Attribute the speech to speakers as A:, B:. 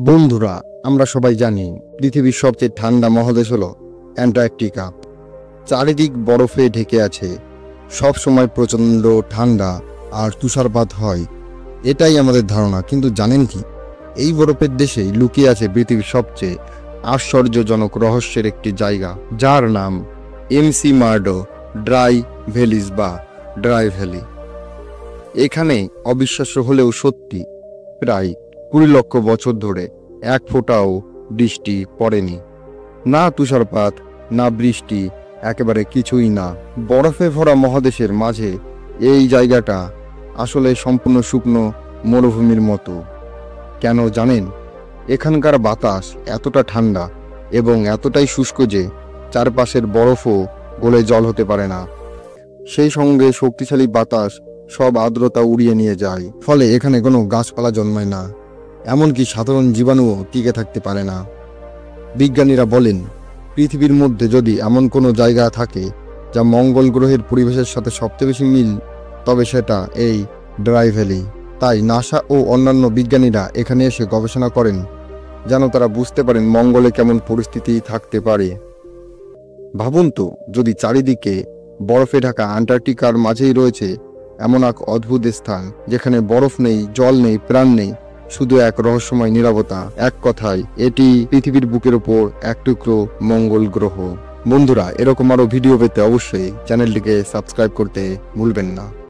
A: বন্ধুরা, আমরা সবাই জানি পৃথিবীর সবচেয়ে ঠান্ডা মহাদেশ হলো অ্যান্টার্কটিকা। চারিদিক বরফে ঢেকে আছে, সব সময় প্রচণ্ড ঠান্ডা আর তুষারপাত হয়, এটাই আমাদের ধারণা। কিন্তু জানেন কি, এই বরফের দেশেই লুকিয়ে আছে পৃথিবীর সবচেয়ে আশ্চর্যজনক রহস্যের একটি জায়গা, যার নাম এমসি মার্ডো ড্রাই ভ্যালিজ বা ড্রাই ভ্যালি। এখানে অবিশ্বাস্য হলেও সত্যি, প্রায় 20 লক্ষ বছর ধরে এক ফোঁটাও বৃষ্টি পড়েনি। না তুষারপাত, না বৃষ্টি, একেবারে কিছুই না। বরফে ভরা মহাদেশের মাঝে এই জায়গাটা আসলে সম্পূর্ণ শুকনো মরুভূমির মতো। কেন জানেন? এখানকার বাতাস এতটা ঠান্ডা এবং এতটাই শুষ্ক যে চারপাশের বরফও গলে জল হতে পারে না। সেই সঙ্গে শক্তিশালী বাতাস সব আর্দ্রতা উড়িয়ে নিয়ে যায়, ফলে এখানে কোনো গাছপালা জন্মায় না, এমনকি সাধারণ জীবাণুও টিকে থাকতে পারে না। বিজ্ঞানীরা বলেন, পৃথিবীর মধ্যে যদি এমন কোনো জায়গা থাকে যা মঙ্গল গ্রহের পরিবেশের সাথে সবচেয়ে বেশি মিল, তবে সেটা এই ড্রাই ভ্যালি। তাই নাসা ও অন্যান্য বিজ্ঞানীরা এখানে এসে গবেষণা করেন, যেন তারা বুঝতে পারেন মঙ্গলে কেমন পরিস্থিতি থাকতে পারে। ভাবুন তো, যদি চারিদিকে বরফে ঢাকা অ্যান্টার্কটিকার মাঝেই রয়েছে এমন এক অদ্ভুত স্থান, যেখানে বরফ নেই, জল নেই, প্রাণ নেই, শুধু এক রহস্যময় নীরবতা। এক কথায় এটি পৃথিবীর বুকের ওপর এক টুকরো মঙ্গল গ্রহ। বন্ধুরা, এরকম আরো ভিডিও পেতে অবশ্যই চ্যানেলটিকে সাবস্ক্রাইব করতে ভুলবেন না।